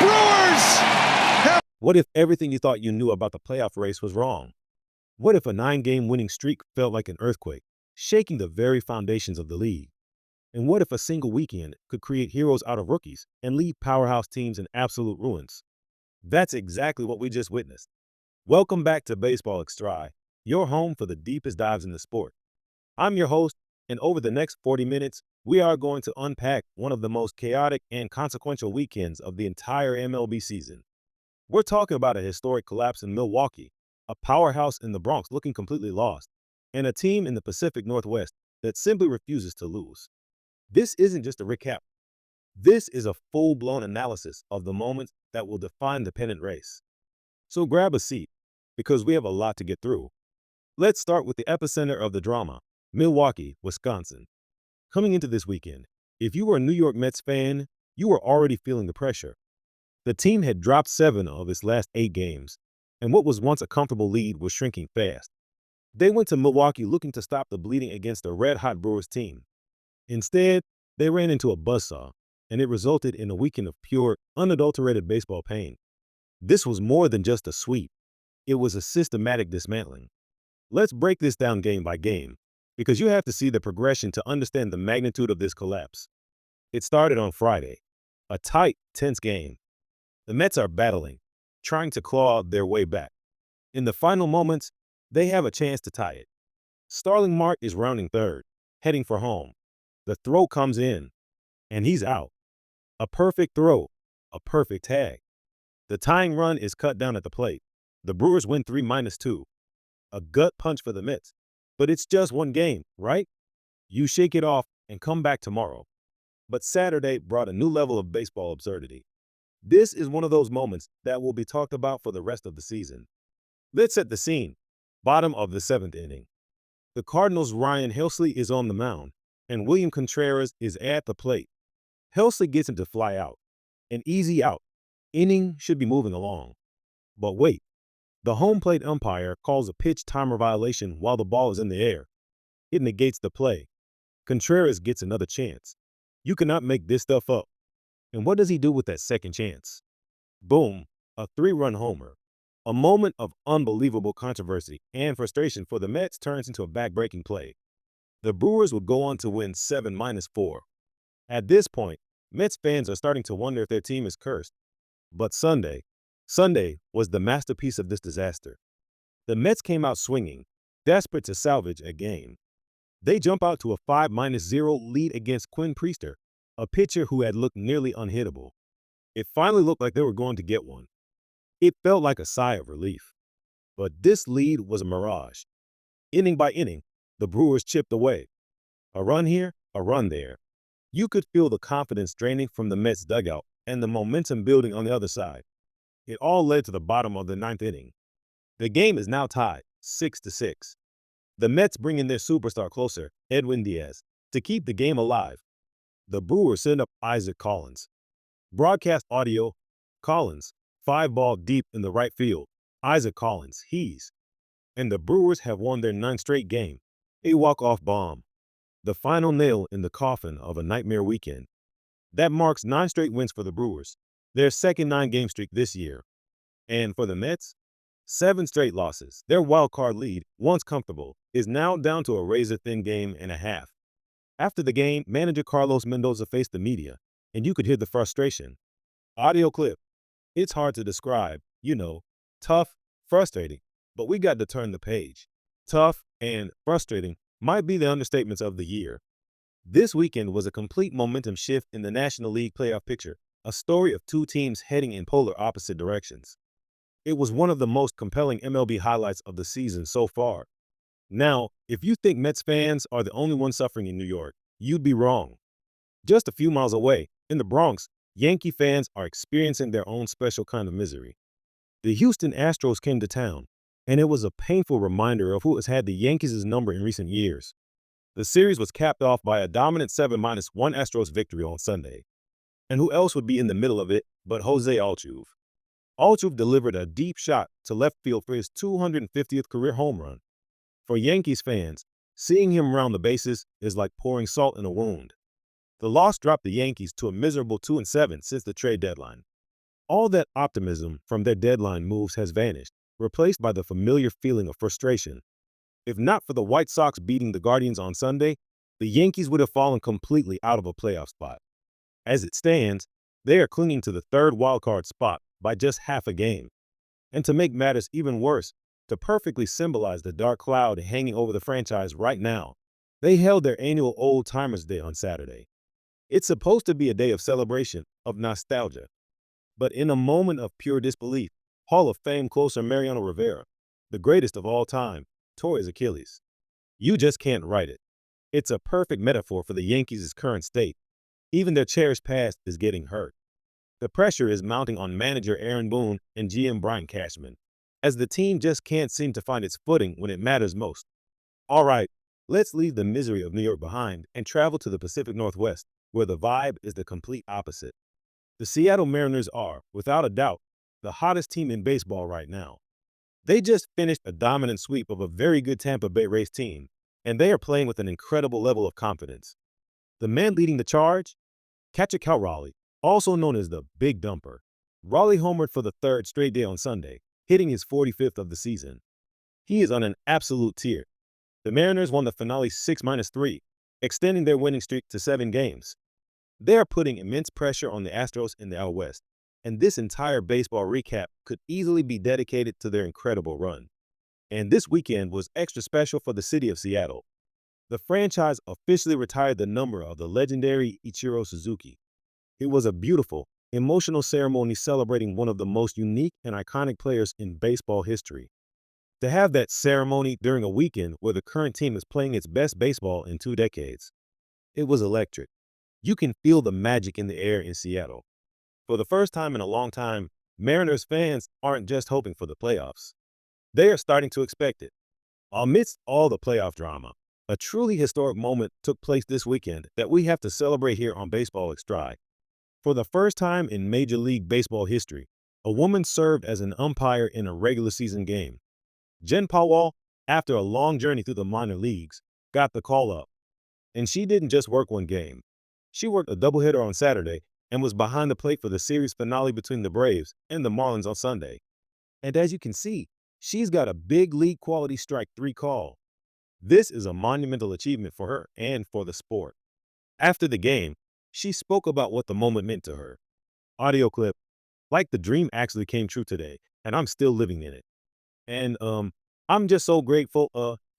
Brewers! What if everything you thought you knew about the playoff race was wrong? What if a 9-game winning streak felt like an earthquake, shaking the very foundations of the league? And what if a single weekend could create heroes out of rookies and leave powerhouse teams in absolute ruins? That's exactly what we just witnessed. Welcome back to Baseball Extra, your home for the deepest dives in the sport. I'm your host, and over the next 40 minutes, we are going to unpack one of the most chaotic and consequential weekends of the entire MLB season. We're talking about a historic collapse in Milwaukee, a powerhouse in the Bronx looking completely lost, and a team in the Pacific Northwest that simply refuses to lose. This isn't just a recap. This is a full-blown analysis of the moments that will define the pennant race. So grab a seat, because we have a lot to get through. Let's start with the epicenter of the drama, Milwaukee, Wisconsin. Coming into this weekend, if you were a New York Mets fan, you were already feeling the pressure. The team had dropped 7 of its last 8 games, and what was once a comfortable lead was shrinking fast. They went to Milwaukee looking to stop the bleeding against a red-hot Brewers team. Instead, they ran into a buzzsaw, and it resulted in a weekend of pure, unadulterated baseball pain. This was more than just a sweep. It was a systematic dismantling. Let's break this down game by game, because you have to see the progression to understand the magnitude of this collapse. It started on Friday, a tight, tense game. The Mets are battling, trying to claw their way back. In the final moments, they have a chance to tie it. Starling Marte is rounding third, heading for home. The throw comes in, and he's out. A perfect throw, a perfect tag. The tying run is cut down at the plate. The Brewers win 3-2. A gut punch for the Mets. But it's just one game, right? You shake it off and come back tomorrow. But Saturday brought a new level of baseball absurdity. This is one of those moments that will be talked about for the rest of the season. Let's set the scene. Bottom of the 7th inning. The Cardinals' Ryan Helsley is on the mound, and William Contreras is at the plate. Helsley gets him to fly out. An easy out. Inning should be moving along. But wait. The home plate umpire calls a pitch timer violation while the ball is in the air. It negates the play. Contreras gets another chance. You cannot make this stuff up. And what does he do with that second chance? Boom, a 3-run homer. A moment of unbelievable controversy and frustration for the Mets turns into a back-breaking play. The Brewers would go on to win 7-4. At this point, Mets fans are starting to wonder if their team is cursed. But Sunday was the masterpiece of this disaster. The Mets came out swinging, desperate to salvage a game. They jump out to a 5-0 lead against Quinn Priester, a pitcher who had looked nearly unhittable. It finally looked like they were going to get one. It felt like a sigh of relief. But this lead was a mirage. Inning by inning, the Brewers chipped away. A run here, a run there. You could feel the confidence draining from the Mets dugout and the momentum building on the other side. It all led to the bottom of the 9th inning. The game is now tied, 6-6. The Mets bring in their superstar closer, Edwin Diaz, to keep the game alive. The Brewers send up Isaac Collins. Broadcast audio, Collins, 5-ball deep in the right field. Isaac Collins, he's. And the Brewers have won their 9th straight game. A walk-off bomb. The final nail in the coffin of a nightmare weekend. That marks 9 straight wins for the Brewers, their second 9-game streak this year. And for the Mets, 7 straight losses. Their wild-card lead, once comfortable, is now down to a razor-thin game and a half. After the game, manager Carlos Mendoza faced the media, and you could hear the frustration. Audio clip. It's hard to describe, tough, frustrating, but we got to turn the page. Tough and frustrating might be the understatements of the year. This weekend was a complete momentum shift in the National League playoff picture, a story of 2 teams heading in polar opposite directions. It was one of the most compelling MLB highlights of the season so far. Now, if you think Mets fans are the only ones suffering in New York, you'd be wrong. Just a few miles away, in the Bronx, Yankee fans are experiencing their own special kind of misery. The Houston Astros came to town, and it was a painful reminder of who has had the Yankees' number in recent years. The series was capped off by a dominant 7-1 Astros victory on Sunday. And who else would be in the middle of it but Jose Altuve? Altuve delivered a deep shot to left field for his 250th career home run. For Yankees fans, seeing him round the bases is like pouring salt in a wound. The loss dropped the Yankees to a miserable 2-7 since the trade deadline. All that optimism from their deadline moves has vanished, replaced by the familiar feeling of frustration. If not for the White Sox beating the Guardians on Sunday, the Yankees would have fallen completely out of a playoff spot. As it stands, they are clinging to the third wildcard spot by just half a game. And to make matters even worse, to perfectly symbolize the dark cloud hanging over the franchise right now, they held their annual Old Timers Day on Saturday. It's supposed to be a day of celebration, of nostalgia. But in a moment of pure disbelief, Hall of Fame closer Mariano Rivera, the greatest of all time, tore his Achilles. You just can't write it. It's a perfect metaphor for the Yankees' current state. Even their cherished past is getting hurt. The pressure is mounting on manager Aaron Boone and GM Brian Cashman, as the team just can't seem to find its footing when it matters most. All right, let's leave the misery of New York behind and travel to the Pacific Northwest, where the vibe is the complete opposite. The Seattle Mariners are, without a doubt, the hottest team in baseball right now. They just finished a dominant sweep of a very good Tampa Bay Rays team, and they are playing with an incredible level of confidence. The man leading the charge? Catcher Cal Raleigh, also known as the Big Dumper. Raleigh homered for the third straight day on Sunday, hitting his 45th of the season. He is on an absolute tear. The Mariners won the finale 6-3, extending their winning streak to 7 games. They are putting immense pressure on the Astros in the out West, and this entire baseball recap could easily be dedicated to their incredible run. And this weekend was extra special for the city of Seattle. The franchise officially retired the number of the legendary Ichiro Suzuki. It was a beautiful, emotional ceremony celebrating one of the most unique and iconic players in baseball history. To have that ceremony during a weekend where the current team is playing its best baseball in 2 decades, it was electric. You can feel the magic in the air in Seattle. For the first time in a long time, Mariners fans aren't just hoping for the playoffs. They are starting to expect it. Amidst all the playoff drama, a truly historic moment took place this weekend that we have to celebrate here on Baseball Extra. For the first time in Major League Baseball history, a woman served as an umpire in a regular season game. Jen Powell, after a long journey through the minor leagues, got the call up. And she didn't just work one game. She worked a doubleheader on Saturday and was behind the plate for the series finale between the Braves and the Marlins on Sunday. And as you can see, she's got a big league quality strike 3 call. This is a monumental achievement for her and for the sport. After the game, she spoke about what the moment meant to her. Audio clip: like the dream actually came true today, and I'm still living in it. And I'm just so grateful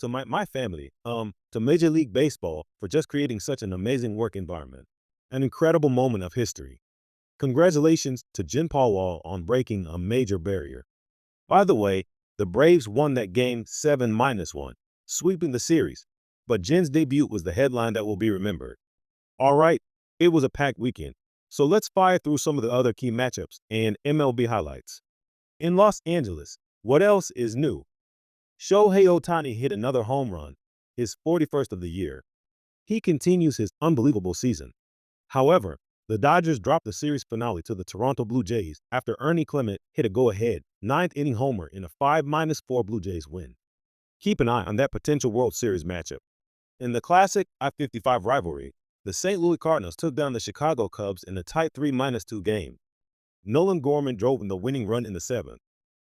to my family, to Major League Baseball for just creating such an amazing work environment. An incredible moment of history. Congratulations to Jen Powell on breaking a major barrier. By the way, the Braves won that game 7-1, sweeping the series, but Jen's debut was the headline that will be remembered. All right, it was a packed weekend, so let's fire through some of the other key matchups and MLB highlights. In Los Angeles, what else is new? Shohei Ohtani hit another home run, his 41st of the year. He continues his unbelievable season. However, the Dodgers dropped the series finale to the Toronto Blue Jays after Ernie Clement hit a go-ahead 9th-inning homer in a 5-4 Blue Jays win. Keep an eye on that potential World Series matchup. In the classic I-55 rivalry, the St. Louis Cardinals took down the Chicago Cubs in a tight 3-2 game. Nolan Gorman drove in the winning run in the 7th.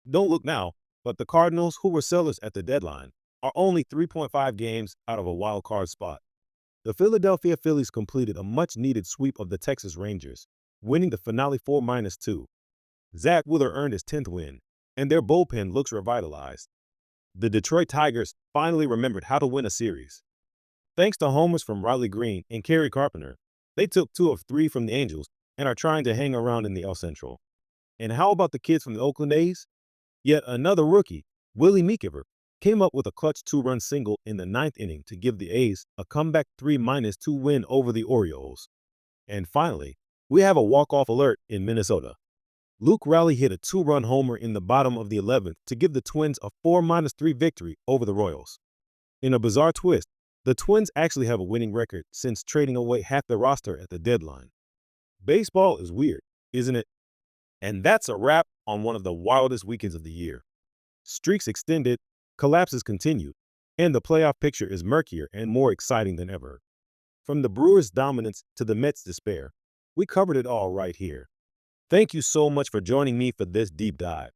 Don't look now, but the Cardinals, who were sellers at the deadline, are only 3.5 games out of a wild card spot. The Philadelphia Phillies completed a much-needed sweep of the Texas Rangers, winning the finale 4-2. Zach Wheeler earned his 10th win, and their bullpen looks revitalized. The Detroit Tigers finally remembered how to win a series. Thanks to homers from Riley Green and Kerry Carpenter, they took 2 of 3 from the Angels and are trying to hang around in the El Central. And how about the kids from the Oakland A's? Yet another rookie, Willie Meekiver, came up with a clutch 2-run single in the 9th inning to give the A's a comeback 3-2 win over the Orioles. And finally, we have a walk-off alert in Minnesota. Luke Raleigh hit a 2-run homer in the bottom of the 11th to give the Twins a 4-3 victory over the Royals. In a bizarre twist, the Twins actually have a winning record since trading away half the roster at the deadline. Baseball is weird, isn't it? And that's a wrap on one of the wildest weekends of the year. Streaks extended, collapses continued, and the playoff picture is murkier and more exciting than ever. From the Brewers' dominance to the Mets' despair, we covered it all right here. Thank you so much for joining me for this deep dive.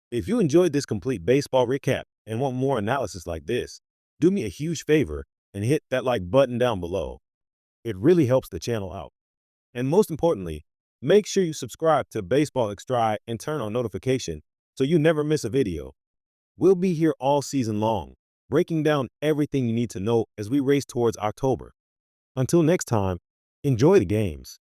If you enjoyed this complete baseball recap and want more analysis like this, do me a huge favor and hit that like button down below. It really helps the channel out. And most importantly, make sure you subscribe to Baseball Extra and turn on notification so you never miss a video. We'll be here all season long, breaking down everything you need to know as we race towards October. Until next time, enjoy the games.